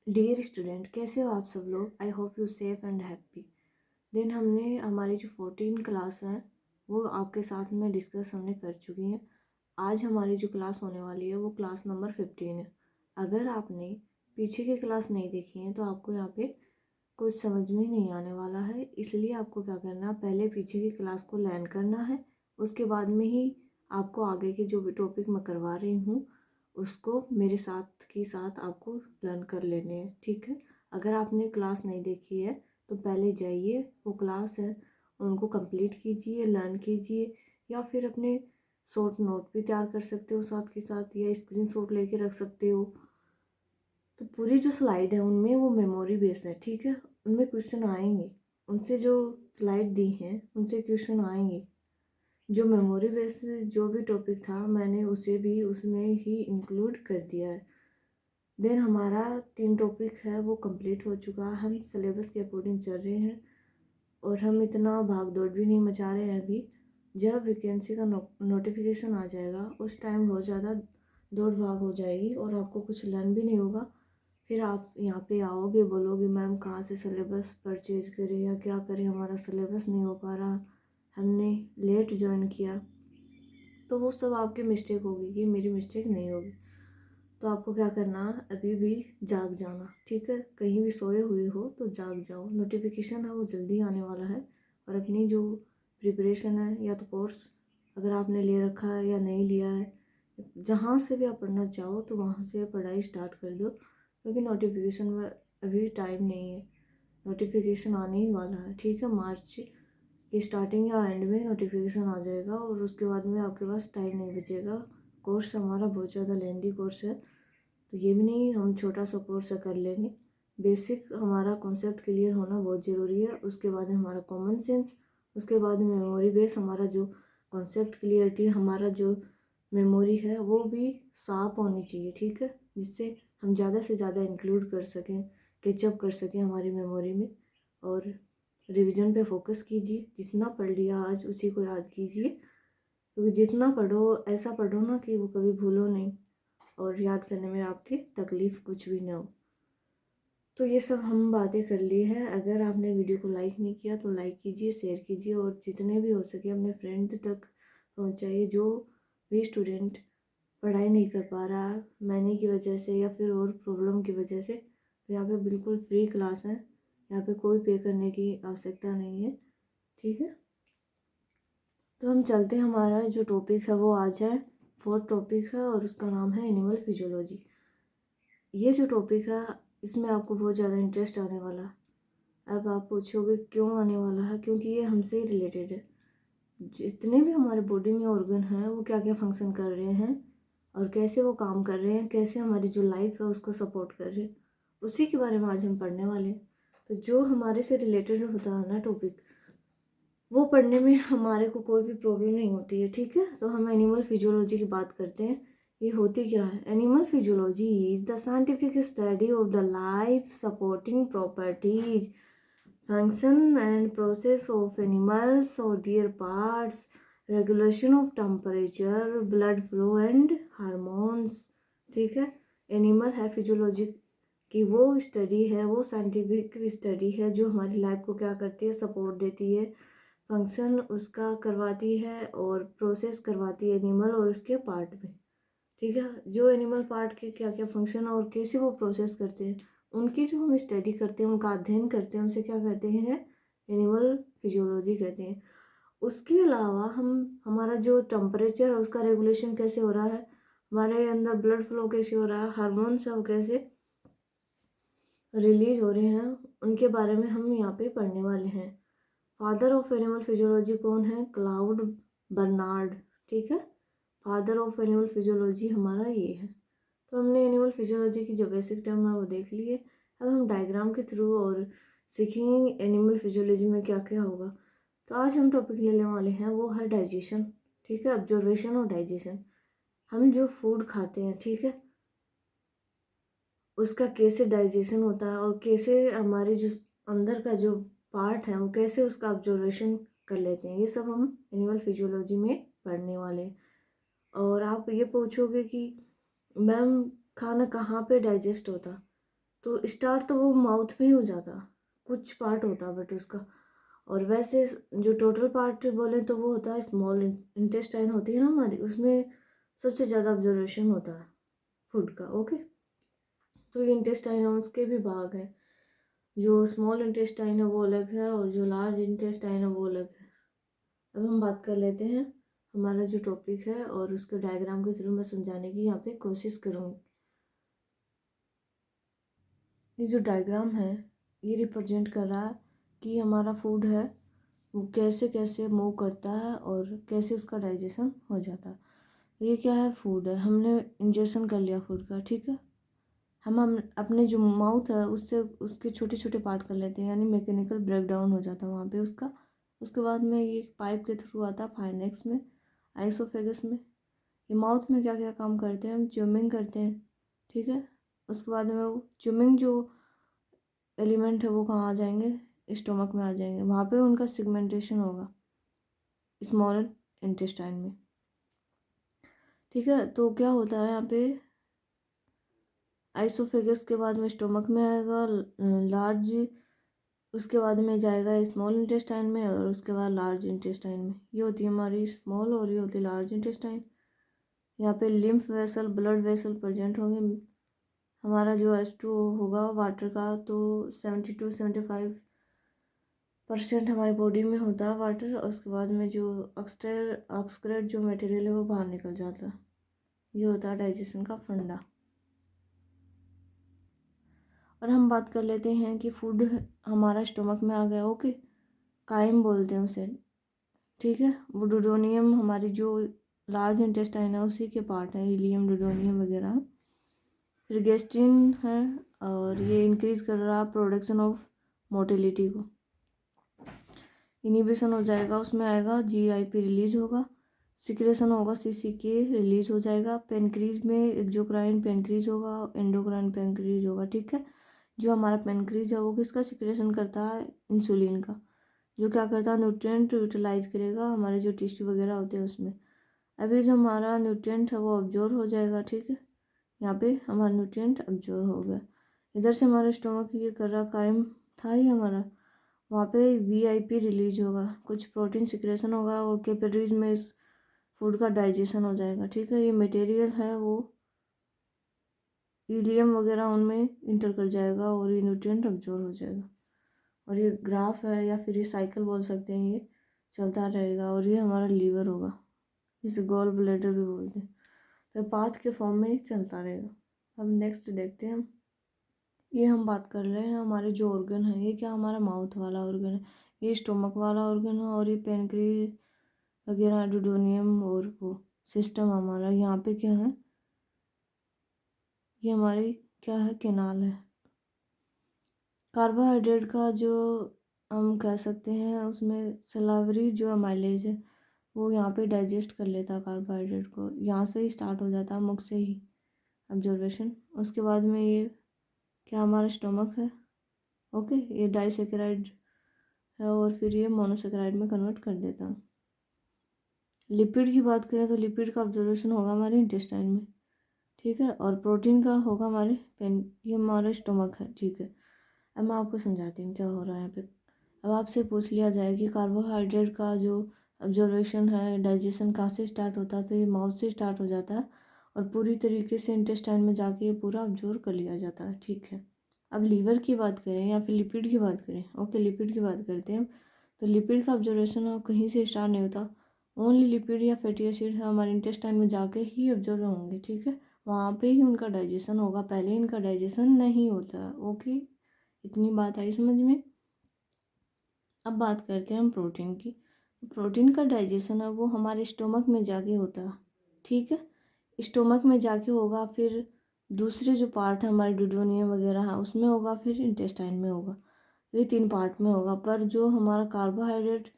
Dear student, कैसे हो आप सब लोग। I hope you safe and happy. Then हमने हमारी जो 14 क्लास है वो आपके साथ में डिस्कस हमने कर चुकी हैं। आज हमारी जो क्लास होने वाली है वो क्लास नंबर 15 है। अगर आपने पीछे की क्लास नहीं देखी है तो आपको यहाँ पे कुछ समझ में नहीं आने वाला है, इसलिए आपको क्या करना है, पहले पीछे की क्लास को लर्न करना है। उसके बाद में ही आपको आगे के जो भी टॉपिक मैं करवा रही हूँ उसको मेरे साथ के साथ आपको लर्न कर लेने हैं, ठीक है। अगर आपने क्लास नहीं देखी है तो पहले जाइए, वो क्लास है उनको कंप्लीट कीजिए, लर्न कीजिए, या फिर अपने शॉर्ट नोट भी तैयार कर सकते हो साथ के साथ, या स्क्रीनशॉट लेके रख सकते हो। तो पूरी जो स्लाइड है उनमें वो मेमोरी बेस है, ठीक है। उनमें क्वेश्चन आएंगे, उनसे जो स्लाइड दी हैं उनसे क्वेश्चन आएंगे। जो मेमोरी बेस जो भी टॉपिक था मैंने उसे भी उसमें ही इंक्लूड कर दिया है। देन हमारा 3 टॉपिक है वो कंप्लीट हो चुका है। हम सिलेबस के अकॉर्डिंग चल रहे हैं और हम इतना भाग दौड़ भी नहीं मचा रहे हैं अभी। जब वैकेंसी का नोटिफिकेशन आ जाएगा उस टाइम बहुत ज़्यादा दौड़ भाग हो जाएगी और आपको कुछ लर्न भी नहीं होगा। फिर आप यहाँ पे आओगे, बोलोगे मैम कहाँ से सिलेबस परचेज करें या क्या करें, हमारा सिलेबस नहीं हो पा रहा, हमने लेट ज्वाइन किया। तो वो सब आपकी मिस्टेक होगी, कि मेरी मिस्टेक नहीं होगी। तो आपको क्या करना, अभी भी जाग जाना, ठीक है। कहीं भी सोए हुए हो तो जाग जाओ, नोटिफिकेशन है वो जल्दी आने वाला है। और अपनी जो प्रिपरेशन है, या तो कोर्स अगर आपने ले रखा है या नहीं लिया है, जहाँ से भी आप पढ़ना चाहो तो वहाँ से पढ़ाई स्टार्ट कर दो, क्योंकि नोटिफिकेशन में अभी टाइम नहीं है। नोटिफिकेशन आने ही वाला है, ठीक है। मार्च की स्टार्टिंग या एंड में नोटिफिकेशन आ जाएगा और उसके बाद में आपके पास टाइम नहीं बचेगा। कोर्स हमारा बहुत ज़्यादा लेंदी कोर्स है, तो ये भी नहीं हम छोटा सा कोर्स कर लेंगे। बेसिक हमारा कॉन्सेप्ट क्लियर होना बहुत ज़रूरी है। उसके बाद हमारा कॉमन सेंस, उसके बाद मेमोरी बेस, हमारा जो कॉन्सेप्ट क्लियरिटी, हमारा जो मेमोरी है वो भी साफ होनी चाहिए, ठीक है, जिससे हम ज़्यादा से ज़्यादा इंक्लूड कर सकें, कैचअप कर सकें हमारी मेमोरी में। और रिवीजन पे फोकस कीजिए, जितना पढ़ लिया आज उसी को याद कीजिए, क्योंकि जितना पढ़ो ऐसा पढ़ो ना कि वो कभी भूलो नहीं और याद करने में आपकी तकलीफ़ कुछ भी ना हो। तो ये सब हम बातें कर ली है। अगर आपने वीडियो को लाइक नहीं किया तो लाइक कीजिए, शेयर कीजिए और जितने भी हो सके अपने फ्रेंड तक पहुंचाइए। जो भी स्टूडेंट पढ़ाई नहीं कर पा रहा मनी की वजह से या फिर और प्रॉब्लम की वजह से, तो यहाँ पे बिल्कुल फ्री क्लास है, यहाँ पे कोई पे करने की आवश्यकता नहीं है, ठीक है। तो हम चलते हैं, हमारा जो टॉपिक है वो आज है 4th टॉपिक है और उसका नाम है एनिमल फिजियोलॉजी। ये जो टॉपिक है इसमें आपको बहुत ज़्यादा इंटरेस्ट आने वाला है। अब आप पूछोगे क्यों आने वाला है, क्योंकि ये हमसे रिलेटेड है। जितने भी हमारे बॉडी में ऑर्गन हैं वो क्या क्या फंक्शन कर रहे हैं और कैसे वो काम कर रहे हैं, कैसे हमारी जो लाइफ है उसको सपोर्ट कर रहे हैं, उसी के बारे में आज हम पढ़ने वाले हैं। तो जो हमारे से रिलेटेड होता है ना टॉपिक, वो पढ़ने में हमारे को कोई भी प्रॉब्लम नहीं होती है, ठीक है। तो हम एनिमल फिजियोलॉजी की बात करते हैं। ये होती क्या है? Animal physiology is the scientific study of the life supporting properties, function and process of animals और their parts, regulation of temperature, blood flow and hormones, ठीक है। एनिमल है फिजियोलॉजी की वो स्टडी है, वो साइंटिफिक स्टडी है जो हमारी लाइफ को क्या करती है, सपोर्ट देती है, फंक्शन उसका करवाती है और प्रोसेस करवाती है एनिमल और उसके पार्ट में, ठीक है। जो एनिमल पार्ट के क्या क्या फंक्शन और कैसे वो प्रोसेस करते हैं, उनकी जो हम स्टडी करते हैं, उनका अध्ययन करते हैं, उसे क्या कहते हैं, एनिमल फिजियोलॉजी कहते हैं। उसके अलावा हम हमारा जो टेम्परेचर है उसका रेगुलेशन कैसे हो रहा है, हमारे अंदर ब्लड फ्लो कैसे हो रहा है, हार्मोन्स है वो कैसे रिलीज हो रहे हैं, उनके बारे में हम यहाँ पे पढ़ने वाले हैं। फादर ऑफ एनिमल फिजियोलॉजी कौन है? क्लाउड बर्नार्ड, ठीक है। फादर ऑफ एनिमल फिजियोलॉजी हमारा ये है। तो हमने एनिमल फिजियोलॉजी की जो बेसिक टर्म है वो देख लिए। अब हम डायग्राम के थ्रू और सीखेंगे एनिमल फिजियोलॉजी में क्या क्या होगा। तो आज हम टॉपिक लेने वाले हैं वो है डाइजेशन, ठीक है, ऑब्जर्वेशन और डाइजेशन। हम जो फूड खाते हैं, ठीक है, उसका कैसे डाइजेशन होता है और कैसे हमारे जो अंदर का जो पार्ट है वो कैसे उसका ऑब्जर्वेशन कर लेते हैं, ये सब हम एनिमल फिजियोलॉजी में पढ़ने वाले हैं। और आप ये पूछोगे कि मैम खाना कहाँ पे डाइजेस्ट होता, तो स्टार्ट तो वो माउथ में ही हो जाता, कुछ पार्ट होता बट उसका। और वैसे जो टोटल पार्ट बोले तो वो होता है स्मॉल इंटेस्टाइन होती है ना हमारी, उसमें सबसे ज़्यादा ऑब्जर्वेशन होता है फूड का। ओके, तो ये इंटेस्टाइन है उसके भी भाग हैं। जो स्मॉल इंटेस्टाइन है वो अलग है और जो लार्ज इंटेस्टाइन है वो अलग है। अब हम बात कर लेते हैं हमारा जो टॉपिक है और उसके डायग्राम के थ्रू मैं समझाने की यहाँ पे कोशिश करूँगी। ये जो डायग्राम है ये रिप्रेजेंट कर रहा है कि हमारा फूड है वो कैसे कैसे मूव करता है और कैसे उसका डाइजेशन हो जाता है। ये क्या है, फूड है, हमने इंजेक्शन कर लिया फूड का, ठीक है। हम अपने जो माउथ है उससे उसके छोटे छोटे पार्ट कर लेते हैं, यानी मैकेनिकल ब्रेक डाउन हो जाता है वहाँ पे उसका। उसके बाद में ये पाइप के थ्रू आता है फाइनेक्स में, आइसोफेगस में। ये माउथ में क्या क्या काम करते हैं, हम च्यूमिंग करते हैं, ठीक है। उसके बाद में वो च्यूमिंग जो एलिमेंट है वो कहाँ आ जाएंगे, स्टोमक में आ जाएंगे, वहाँ पे उनका सिगमेंटेशन होगा स्मॉल इंटेस्टाइन में, ठीक है। तो क्या होता है यहाँ पे, आइसोफेगस के बाद में स्टोमक में आएगा लार्ज, उसके बाद में जाएगा स्मॉल इंटेस्टाइन में और उसके बाद लार्ज इंटेस्टाइन में। ये होती है हमारी स्मॉल और ये होती है लार्ज इंटेस्टाइन। यहाँ पे lymph vessel, blood vessel present होंगे। हमारा जो H2O होगा वाटर का, तो 72-75% हमारी बॉडी में होता है वाटर। और उसके बाद में जो एक्सक्रेट जो मटेरियल है वो बाहर निकल जाता है। ये होता है डाइजेशन का फंडा। और हम बात कर लेते हैं कि फूड हमारा स्टोमक में आ गया, ओके, काइम बोलते हैं उसे, ठीक है। वो डुडोनियम हमारी जो लार्ज इंटेस्टाइन है उसी के पार्ट है, इलियम, डुडोनियम वगैरह। फिर गेस्ट्रिन है और ये इंक्रीज कर रहा है प्रोडक्शन ऑफ मोटिलिटी को, इनिबिशन हो जाएगा, उसमें आएगा GIP रिलीज होगा, सिक्रेशन होगा, CCK रिलीज हो जाएगा। पेनक्रीज में एक्सोक्राइन पेनक्रीज होगा, एंडोक्राइन पेनक्रीज होगा, ठीक है। जो हमारा पेनक्रीज है वो किसका सिक्रेशन करता है, इंसुलिन का, जो क्या करता है, न्यूट्रिएंट यूटिलाइज करेगा हमारे जो टिश्यू वगैरह होते हैं उसमें। अभी जो हमारा न्यूट्रिएंट है वो ऑब्जॉर्व हो जाएगा, ठीक है। यहाँ पे हमारा न्यूट्रिएंट ऑब्जॉर्व हो गया। इधर से हमारा स्टोमक ये कर रहा कायम था ही हमारा, वहाँ पे VIP रिलीज होगा, कुछ प्रोटीन सिक्रेशन होगा और कैपिलरीज में इस फूड का डाइजेशन हो जाएगा, ठीक है। ये मटेरियल है वो इलियम वगैरह उनमें इंटर कर जाएगा और ये न्यूट्रिएंट अब्जॉर्ब हो जाएगा। और ये ग्राफ है या फिर ये साइकिल बोल सकते हैं, ये चलता रहेगा। और ये हमारा लीवर होगा, इसे गॉल ब्लैडर भी बोलते हैं। तो पाथ के फॉर्म में चलता रहेगा। अब नेक्स्ट देखते हैं हम, ये हम बात कर रहे हैं हमारे जो ऑर्गन है, ये क्या हमारा माउथ वाला ऑर्गन है, ये स्टोमक वाला ऑर्गन है और ये पेनक्रीज वगैरह डुडोनियम और वो सिस्टम हमारा यहाँ पे क्या है, ये हमारी क्या है, केनाल है। कार्बोहाइड्रेट का जो हम कह सकते हैं उसमें सलावरी जो माइलेज है वो यहाँ पे डाइजेस्ट कर लेता है कार्बोहाइड्रेट को, यहाँ से ही स्टार्ट हो जाता है, मुख से ही ऑब्जर्वेशन। उसके बाद में ये क्या हमारा स्टोमक है, ओके, ये डाइसेकेराइड है और फिर ये मोनोसेकेराइड में कन्वर्ट कर देता है। लिपिड की बात करें तो लिपिड का ऑब्जर्वेशन होगा हमारे इंटेस्टाइन में, ठीक है। और प्रोटीन का होगा हमारे पेन, ये हमारा स्टोमक है, ठीक है। अब मैं आपको समझाती हूँ क्या हो रहा है यहाँ पे। अब आपसे पूछ लिया जाए कि कार्बोहाइड्रेट का जो ऑब्जर्वेशन है, डाइजेशन कहाँ से स्टार्ट होता है, तो ये माउथ से स्टार्ट हो जाता है और पूरी तरीके से इंटेस्टाइन में जाके ये पूरा ऑब्जर्व कर लिया जाता है, ठीक है। अब लीवर की बात करें या फिर लिपिड की बात करें, ओके, लिपिड की बात करते हैं। तो लिपिड का ऑब्जर्वेशन कहीं से स्टार्ट नहीं होता, ओनली लिपिड या फैटी एसिड है हमारे इंटेस्टाइन में जाके ही ऑब्जर्व होंगे, ठीक है। वहाँ पे ही उनका डाइजेशन होगा, पहले इनका डाइजेशन नहीं होता, ओके। इतनी बात आई समझ में। अब बात करते हैं हम प्रोटीन की। प्रोटीन का डाइजेशन है वो हमारे स्टोमक में जाके होता है, ठीक है। स्टोमक में जाके होगा, फिर दूसरे जो पार्ट है हमारे डुडोनियम वगैरह है उसमें होगा, फिर इंटेस्टाइन में होगा। ये 3 पार्ट में होगा। पर जो हमारा कार्बोहाइड्रेट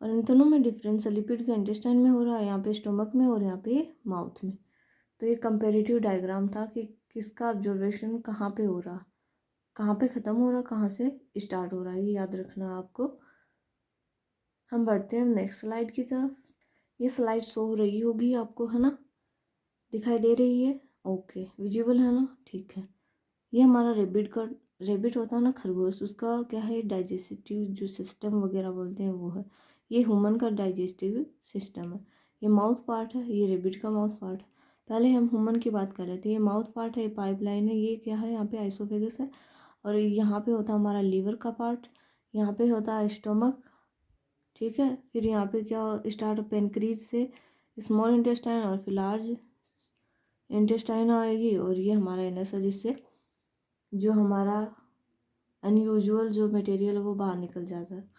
और इन दोनों में डिफरेंस है, लिपिड का इंटेस्टाइन में हो रहा है, यहाँ पे स्टोमक में और यहाँ पे माउथ में। तो ये कंपेरेटिव डायग्राम था कि किसका ऑब्जर्वेशन कहाँ पे हो रहा, कहाँ पे ख़त्म हो रहा, कहाँ से स्टार्ट हो रहा है, ये याद रखना आपको। हम बढ़ते हैं नेक्स्ट स्लाइड की तरफ। ये स्लाइड शो हो रही होगी आपको, है ना, दिखाई दे रही है, ओके, विजिबल है ना, ठीक है। ये हमारा रेबिट होता है ना, खरगोश, उसका क्या है, डाइजेस्टिव जो सिस्टम वगैरह बोलते हैं वो है। ये ह्यूमन का डाइजेस्टिव सिस्टम है। ये माउथ पार्ट है, ये रेबिट का माउथ पार्ट है। पहले हम ह्यूमन की बात कर लेते हैं। ये माउथ पार्ट है, ये पाइपलाइन है, ये क्या है, यहाँ पे आइसोफेगस है। और यहाँ पे होता है हमारा लीवर का पार्ट, यहाँ पे होता है स्टोमक, ठीक है। फिर यहाँ पे क्या स्टार्ट पेनक्रीज से स्मॉल इंटेस्टाइन और फिर लार्ज इंटेस्टाइन आएगी, और ये हमारा एनस है, जिससे जो हमारा अनयूजुअल जो मटेरियल है वो बाहर निकल जाता है।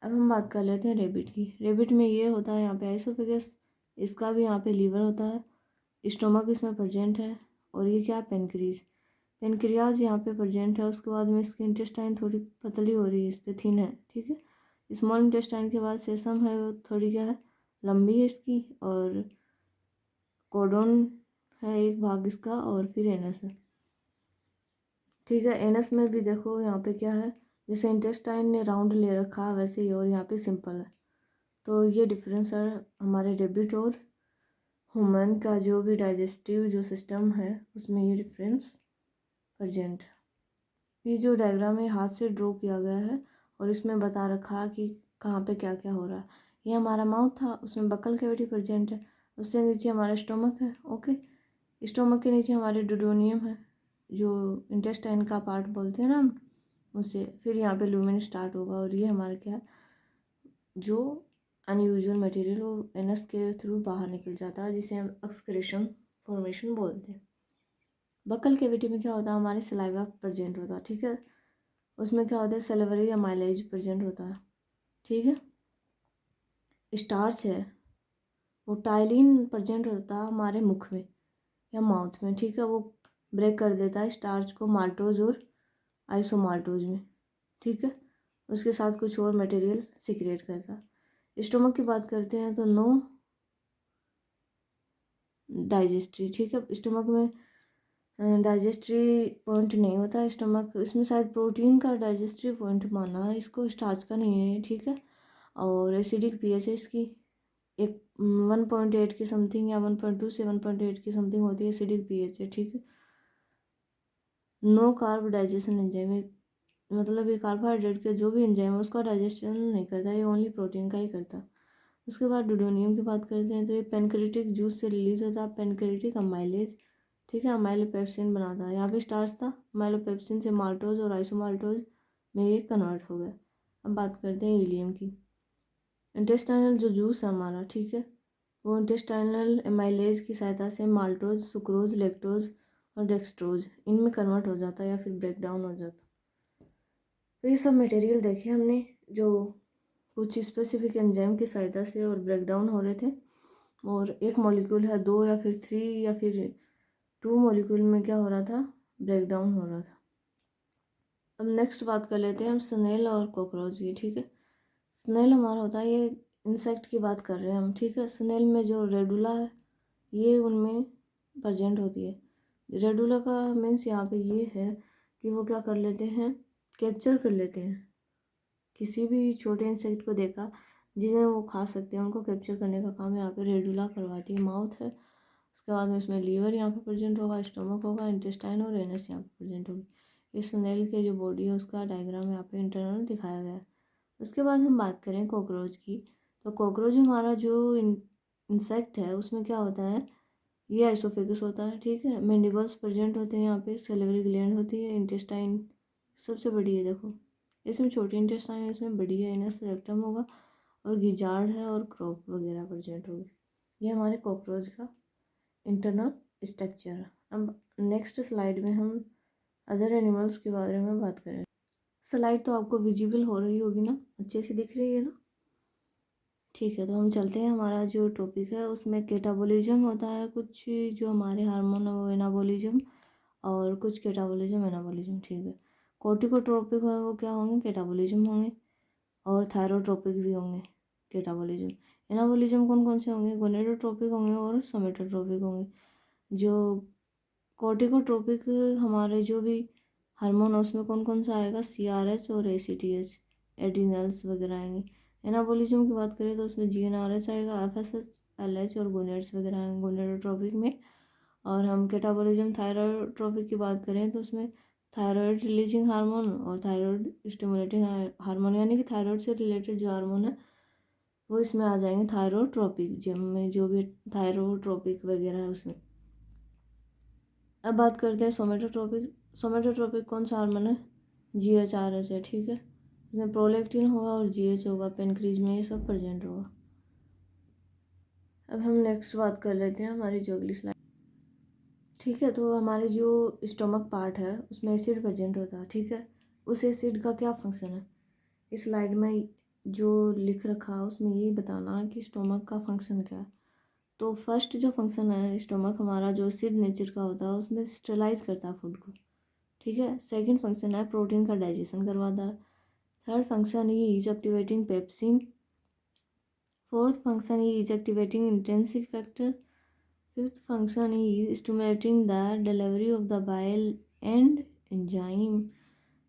अब हम बात कर लेते हैं रेबिट की। रेबिट में ये होता है यहाँ पे आइसोफेगस, इसका भी यहाँ पे लीवर होता है, स्टोमक इसमें प्रेजेंट है, और ये क्या है, पेनक्रीज, पेनक्रियाज यहाँ पे प्रेजेंट है। उसके बाद में इसकी इंटेस्टाइन थोड़ी पतली हो रही है, इस पर थिन है, ठीक है। स्मॉल इंटेस्टाइन के बाद सेसम है, वो थोड़ी क्या है, लंबी है इसकी, और कोडोन है एक भाग इसका, और फिर एनस है, ठीक है। एनस में भी देखो यहाँ पे क्या है, जैसे इंटेस्टाइन ने राउंड ले रखा है वैसे ही, और यहाँ पे सिंपल है। तो ये डिफरेंस है हमारे रेबिट और ह्यूमन का, जो भी डाइजेस्टिव जो सिस्टम है उसमें ये डिफरेंस प्रेजेंट। ये जो डायग्राम है हाथ से ड्रॉ किया गया है, और इसमें बता रखा है कि कहाँ पे क्या क्या हो रहा है। ये हमारा माउथ था, उसमें बकल कैविटी प्रेजेंट है, उससे नीचे हमारा स्टोमक है, ओके। स्टोमक के नीचे हमारे डुडोनियम है, जो इंटेस्टाइन का पार्ट बोलते हैं ना हम, उससे फिर यहाँ पे लूमेन स्टार्ट होगा, और ये हमारा क्या है, जो अनयूजुअल मटेरियल वो एनस के थ्रू बाहर निकल जाता है, जिसे हम एक्सक्रीशन फॉर्मेशन बोलते हैं। बकल कैविटी में क्या होता है, हमारे सलाइवा प्रेजेंट होता है, ठीक है। उसमें क्या होता है, सलिवरी या माइलेज प्रेजेंट होता है, ठीक है। स्टार्च है, वो टाइलिन प्रेजेंट होता है हमारे मुख में या माउथ में, ठीक है। वो ब्रेक कर देता है स्टार्च को माल्टोज और आइसोमाल्टोज में, ठीक है। उसके साथ कुछ और मटेरियल सीक्रेट करता है। स्टोमक की बात करते हैं तो नो डाइजेस्ट्री, ठीक है। स्टोमक में डाइजेस्ट्री पॉइंट नहीं होता स्टोमक, इसमें शायद प्रोटीन का डाइजेस्ट्री पॉइंट माना है इसको, स्टार्च का नहीं है, ठीक है। और एसिडिक पीएच है इसकी, एक 1.8 की समथिंग या 1.2 से 1.8 की समथिंग होती है एसिडिक पीएच है, ठीक है। नो कार्ब डाइजेशन एंजाइम, मतलब ये कार्बोहाइड्रेट के जो भी एंजाइम है उसका डाइजेशन नहीं करता, ये ओनली प्रोटीन का ही करता। उसके बाद डुडोनियम की बात करते हैं तो ये पेनक्रेटिक जूस से रिलीज होता है, पेनक्रेटिक अमाइलेज, ठीक है, अमाइलोपेप्सिन बनाता है। यहाँ पे स्टार्च था, अमाइलोपेप्सिन से माल्टोज और आइसोमाल्टोज में ये कन्वर्ट हो गया। अब बात करते हैं इलियम की। इंटेस्टाइनल जो जूस है हमारा, ठीक है, वो इंटेस्टाइनल एमाइलेज की सहायता से माल्टोज, सुक्रोज, लेक्टोज और डेक्सट्रोज इनमें कन्वर्ट हो जाता है या फिर ब्रेक डाउन हो जाता है। तो ये सब मटेरियल देखे हमने, जो कुछ स्पेसिफिक एंजाइम की सहायता से और ब्रेक डाउन हो रहे थे, और एक मॉलिक्यूल है 2 या फिर 3 या फिर 2 मॉलिक्यूल में क्या हो रहा था, ब्रेक डाउन हो रहा था। अब नेक्स्ट बात कर लेते हैं हम स्नेल और कॉकरोच की, ठीक है। स्नेल हमारा होता है, ये इंसेक्ट की बात कर रहे हैं हम, ठीक है। स्नेल में जो रेडुला है ये उनमें प्रेजेंट होती है। रेडुला का मीन्स यहाँ पे ये है कि वो क्या कर लेते हैं, कैप्चर कर लेते हैं किसी भी छोटे इंसेक्ट को देखा जिन्हें वो खा सकते हैं, उनको कैप्चर करने का काम यहाँ पे रेडुला करवाती है। माउथ है, उसके बाद में इसमें लीवर यहाँ पे प्रेजेंट होगा, स्टोमक होगा, इंटेस्टाइन और एनस यहाँ पे प्रेजेंट होगी। इस स्नेल के जो बॉडी है उसका डायग्राम यहाँ पे इंटरनल दिखाया गया है। उसके बाद हम बात करें कॉकरोच की, तो कॉकरोच हमारा जो इंसेक्ट है उसमें क्या होता है, ये आइसोफेगस होता है, ठीक है। मैंडिबल्स प्रेजेंट होते हैं यहाँ पे, सैलिवरी ग्लैंड होती है, इंटेस्टाइन सबसे बड़ी है देखो, इसमें छोटी इंटेस्टाइन है, इसमें बड़ी है, इनस रेक्टम होगा, और गिजार्ड है और क्रॉप वगैरह प्रेजेंट होगी। ये हमारे कॉकरोच का इंटरनल स्ट्रक्चर है। अब नेक्स्ट स्लाइड में हम अदर एनिमल्स के बारे में बात करें। स्लाइड तो आपको विजिबल हो रही होगी ना, अच्छे से दिख रही है ना, ठीक है। तो हम चलते हैं, हमारा जो टॉपिक है उसमें कैटाबोलिज्म होता है, कुछ जो हमारे हार्मोन है वो एनाबोलिज्म, और कुछ कैटाबोलिज्म एनाबोलिज्म, ठीक है। कॉर्टिकोट्रोपिक है वो क्या होंगे, कैटाबोलिज्म होंगे, और थायरोट्रोपिक भी होंगे कैटाबोलिज्म। एनाबोलिज्म कौन कौन से होंगे, गोनेडोट्रोपिक होंगे और सोमेटोट्रोपिक होंगे। जो कॉर्टिकोट्रोपिक हमारे जो भी हार्मोन है उसमें कौन कौन सा आएगा, CRH और ACTH, एड्रिनल्स वगैरह आएंगे। एनाबोलिज्म की बात करें तो उसमें GnRH आएगा, FSH, LH और गोनेड्स वगैरह आएंगे गोनेडोट्रोपिक में। और हम कैटाबोलिज्म थायरोट्रोपिक की बात करें तो उसमें थायराइड रिलीजिंग हार्मोन और थायराइड स्टिमुलेटिंग हार्मोन, यानी कि थायराइड से रिलेटेड जो हार्मोन है वो इसमें आ जाएंगे थायरोट्रोपिक, जिनमें जो भी थायरोट्रोपिक वगैरह है उसमें। अब बात करते हैं सोमेटोट्रोपिक। सोमेटोट्रोपिक कौन सा हार्मोन है? GHRH है, ठीक है। इसमें प्रोलैक्टिन होगा और GH होगा, पेनक्रीज में ये सब प्रेजेंट होगा। अब हम नेक्स्ट बात कर लेते हैं हमारी जो अगली स्लाइड, ठीक है। तो हमारे जो स्टोमक पार्ट है उसमें एसिड प्रेजेंट होता है, ठीक है। उस एसिड का क्या फंक्शन है? इस स्लाइड में जो लिख रखा है उसमें यही बताना है कि स्टोमक का फंक्शन क्या है। तो फर्स्ट जो फंक्शन है स्टोमक हमारा जो एसिड नेचर का होता है उसमें स्टेलाइज करता है फूड को, ठीक है। सेकंड फंक्शन है प्रोटीन का डाइजेशन करवाता है। Third function he is activating pepsin. Fourth function he is activating intrinsic factor. Fifth function is stimulating the delivery of the bile and enzyme.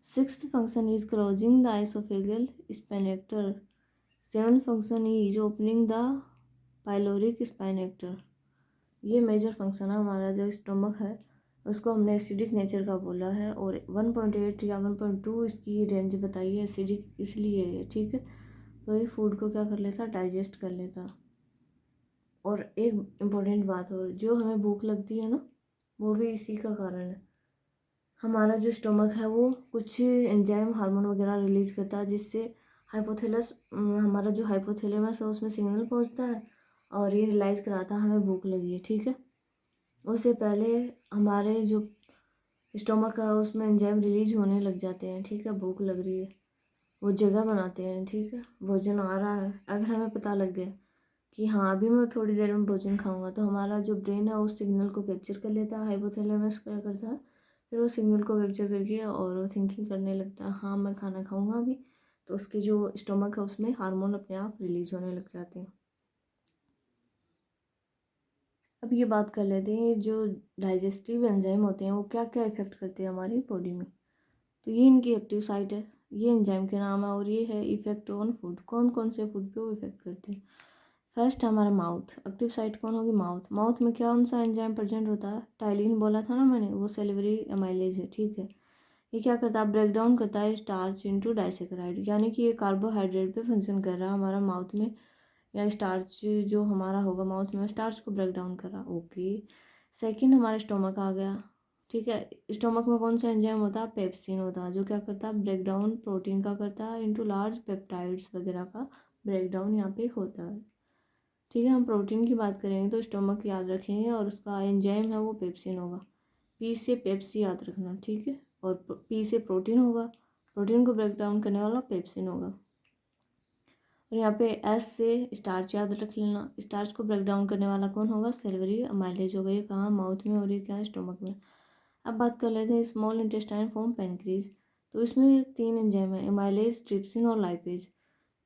Sixth function is closing the esophageal sphincter. Seventh function is opening the pyloric sphincter. ये major function है हमारा जो stomach है उसको हमने acidic nature का बोला है, और 1.8 या 1.2 इसकी रेंज बताई है, एसिडिक इसलिए है, ठीक है। तो ये फूड को क्या कर लेता, डाइजेस्ट कर लेता। और एक इम्पोर्टेंट बात और, जो हमें भूख लगती है ना वो भी इसी का कारण है। हमारा जो स्टमक है वो कुछ एंजाइम हार्मोन वगैरह रिलीज करता है जिससे हाइपोथैलस, हमारा जो हाइपोथैलेमस है उसमें सिग्नल पहुंचता है और ये रियलाइज़ कराता है हमें भूख लगी है, ठीक है। उससे पहले हमारे जो स्टमक है उसमें एंजाइम रिलीज होने लग जाते हैं, ठीक है। भूख लग रही है, वो जगह बनाते हैं, ठीक है। भोजन आ रहा है, अगर हमें पता लग गया कि हाँ अभी मैं थोड़ी देर में भोजन खाऊंगा, तो हमारा जो ब्रेन है उस सिग्नल को कैप्चर कर लेता है। हाइपोथैलेमस क्या करता है, फिर वो सिग्नल को कैप्चर करके और वो थिंकिंग करने लगता है हाँ मैं खाना खाऊंगा अभी, तो उसके जो स्टोमक है उसमें हार्मोन अपने आप रिलीज होने लग जाते हैं। अब ये बात कर लेते हैं जो डाइजेस्टिव एंजाइम होते हैं वो क्या क्या इफेक्ट करते हैं हमारी बॉडी में। तो ये इनकी एक्टिव साइट है, ये एंजाइम के नाम है, और ये है इफेक्ट ऑन फूड। कौन कौन से फूड पे वो इफेक्ट करते हैं? फर्स्ट हमारा माउथ, एक्टिव साइट कौन होगी? माउथ। माउथ में कौन सा एंजाइम प्रेजेंट होता है? टाइलिन बोला था ना मैंने, वो सेलेवरी एमाइलेज है, ठीक है। ये क्या करता है, ब्रेक डाउन करता है स्टार्च इनटू डाइसेकेराइड, यानी कि ये कार्बोहाइड्रेट पे फंक्शन कर रहा है हमारा माउथ में, या स्टार्च जो हमारा होगा माउथ में स्टार्च को ब्रेक डाउन कर रहा, ओके। सेकंड हमारा स्टोमक आ गया, ठीक है। स्टोमक में कौन सा एंजाइम होता है? पेप्सिन होता है, जो क्या करता है, ब्रेक डाउन प्रोटीन का करता है इनटू लार्ज पेप्टाइड्स वगैरह का ब्रेक डाउन यहाँ पे होता है, ठीक है। हम प्रोटीन की बात करेंगे तो स्टोमक याद रखेंगे और उसका एंजाइम है वो पेप्सिन होगा। पी से पेप्सी याद रखना, ठीक है। और पी से प्रोटीन होगा, प्रोटीन को ब्रेक डाउन करने वाला पेप्सिन होगा। और यहाँ पे एस से स्टार्च याद रख लेना, स्टार्च को ब्रेक डाउन करने वाला कौन होगा? सेलेवरी अमाइलेज होगा। ये कहाँ? माउथ में, और ये क्या है? स्टोमक में। अब बात कर लेते हैं स्मॉल इंटेस्टाइन फॉर्म पेनक्रीज। तो इसमें 3 एंजाइम है, एमाइलेज, ट्रिप्सिन और लाइपेज।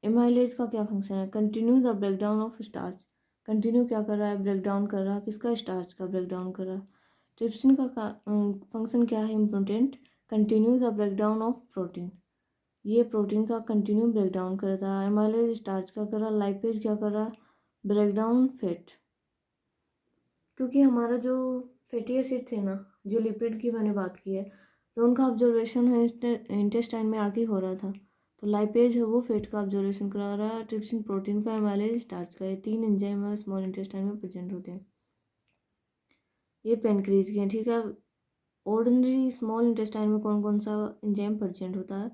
एमाइलेज का क्या फंक्शन है? Continue the break down of starch. Continue क्या कर रहा है? ब्रेक डाउन कर रहा है, किसका? स्टार्च का ब्रेक डाउन कर रहा है। ट्रिप्सिन का फंक्शन क्या है important? Continue the break down of protein, ये प्रोटीन का कंटिन्यू ब्रेक डाउन करता है। एमाइलेज स्टार्च का कर रहा, लाइपेज क्या कर रहा? Break down fat. क्योंकि हमारा जो फैटी एसिड थे ना, जो लिपिड की मैंने बात की है, तो उनका ऑब्जर्वेशन है इंटेस्टाइन में आके हो रहा था, तो लाइपेज है वो फैट का ऑब्जर्वेशन करा रहा है, ट्रिप्सिन प्रोटीन का, एमाइलेज स्टार्च का। ये 3 एंजाइम है स्मॉल इंटेस्टाइन में प्रेजेंट होते हैं, ये पेनक्रीज के हैं, ठीक है। ऑर्डिनरी स्मॉल इंटेस्टाइन में कौन कौन सा एंजाइम प्रेजेंट होता है?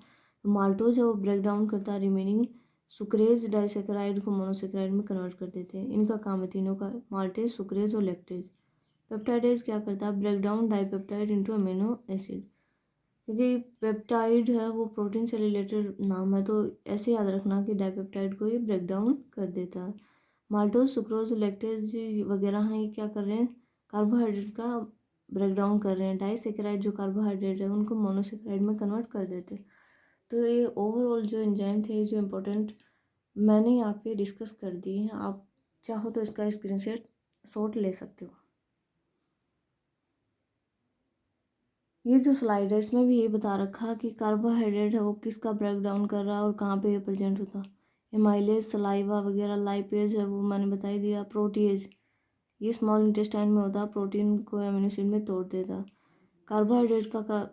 तो माल्टोज है वो ब्रेक डाउन करता है रिमेनिंग सुक्रेज डाइसेकेराइड को मोनोसेकेराइड में कन्वर्ट कर देते हैं। इनका काम है तीनों का, माल्टेज, सुक्रेज और लैक्टेज। पेप्टाइडेज क्या करता है? Break down dipeptide into amino acid. क्योंकि पेप्टाइड है वो प्रोटीन से रिलेटेड नाम है, तो ऐसे याद रखना कि डाइपेप्टाइड को ये ब्रेक डाउन कर देता है। माल्टोज, सुक्रोज, लैक्टेज वगैरह हैं, ये क्या कर रहे हैं? कार्बोहाइड्रेट का ब्रेक डाउन कर रहे हैं। डाइसेकेराइड जो कार्बोहाइड्रेट है उनको मोनोसेकेराइड में कन्वर्ट कर देते हैं। तो ये ओवरऑल जो एंजाइम थे जो इम्पोर्टेंट मैंने यहाँ पे डिस्कस कर दिए हैं, आप चाहो तो इसका स्क्रीनशॉट ले सकते हो। ये जो स्लाइड है इसमें भी ये बता रखा कि कार्बोहाइड्रेट है वो किसका ब्रेक डाउन कर रहा है और कहाँ पे ये प्रेजेंट होता है। एमाइलेज, सलाइवा वगैरह, लाइपेज है वो मैंने बता ही दिया। प्रोटीएज ये स्मॉल इंटेस्टाइन में होता है, प्रोटीन को एमिनो एसिड में तोड़ देता। कार्बोहाइड्रेट का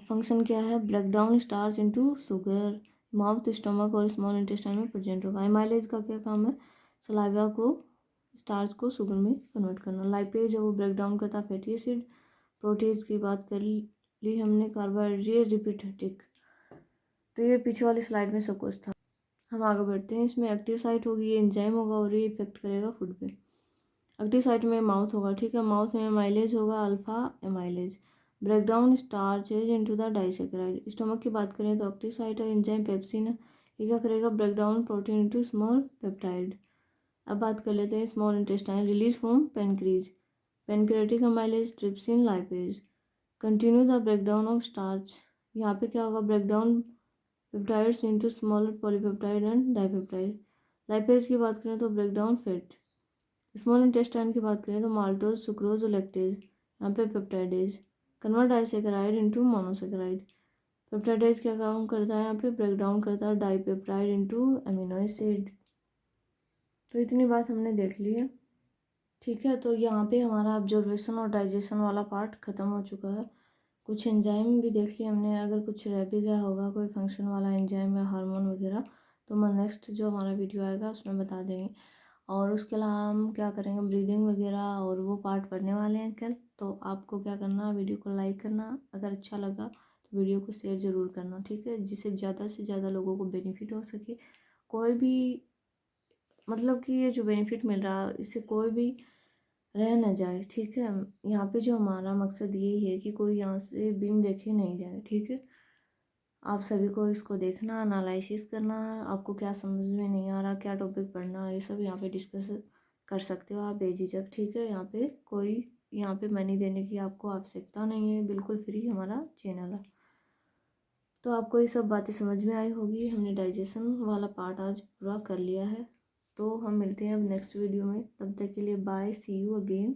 फंक्शन क्या है, break down starch into sugar, mouth, stomach और स्मॉल इंटेस्टाइन में प्रेजेंट होगा। एमाइलेज का क्या काम है, सलाइवा को, स्टार्च को शुगर में कन्वर्ट करना। लाइपेज है वो ब्रेक डाउन करता है फैटी एसिड। प्रोटीन्स की बात कर ली हमने। कार्बोहाइड्रेट रिपीटेटिक, तो ये पीछे वाली स्लाइड में सब कुछ था। हम आगे बढ़ते हैं। इसमें एक्टिव साइट होगी, ये एंजाइम होगा और ये इफेक्ट करेगा फूड पे। एक्टिव साइट में माउथ होगा, ठीक है। माउथ में एमाइलेज होगा, alpha amylase, break down starches into the disaccharide. Stomach की बात करें तो एक्टिव साइट है एंजाइम पेप्सिन है, ये क्या करेगा, break down protein into small peptide. अब बात कर लेते हैं small intestine, release from pancreas, pancreatic amylase, trypsin, lipase, continue the break down of starch. यहाँ पे क्या होगा, break down peptides into smaller polypeptide and dipeptide. Lipase की बात करें तो break down fat. Small intestine की बात करें तो माल्टोज, सुक्रोज और लैक्टेज, यहाँ पे peptidase, convert disaccharide into monosaccharide. Peptidase क्या काम करता है, यहाँ पे ब्रेक डाउन करता है डाइपेप्टाइड इनटू अमीनो एसिड। तो इतनी बात हमने देख ली है, ठीक है। तो यहाँ पे हमारा ऑब्जर्वेशन और डाइजेशन वाला पार्ट ख़त्म हो चुका है। कुछ एंजाइम भी देख लिया हमने, अगर कुछ रह भी गया होगा कोई फंक्शन वाला एंजाइम या हार्मोन वगैरह तो मैं नेक्स्ट जो हमारा वीडियो आएगा उसमें बता देंगे। और उसके अलावा हम क्या करेंगे, ब्रीदिंग वगैरह और वो पार्ट पढ़ने वाले हैं कल। तो आपको क्या करना, वीडियो को लाइक करना, अगर अच्छा लगा तो वीडियो को शेयर ज़रूर करना, ठीक है, जिससे ज़्यादा से ज़्यादा लोगों को बेनिफिट हो सके। कोई भी मतलब कि ये जो बेनिफिट मिल रहा है इससे कोई भी रह ना जाए, ठीक है। यहाँ पे जो हमारा मकसद यही है कि कोई यहाँ से बिन देखे नहीं जाए, ठीक है। आप सभी को इसको देखना, एनालिसिस करना है, आपको क्या समझ में नहीं आ रहा, क्या टॉपिक पढ़ना है, ये सब यहाँ पे डिस्कस कर सकते हो आप बेझिझक, ठीक है। यहाँ पे कोई यहाँ पे मनी देने की आपको आवश्यकता नहीं है, बिल्कुल फ्री हमारा चैनल है। तो आपको ये सब बातें समझ में आई होगी। हमने डाइजेशन वाला पार्ट आज पूरा कर लिया है। तो हम मिलते हैं अब नेक्स्ट वीडियो में, तब तक के लिए बाय, सी यू अगेन।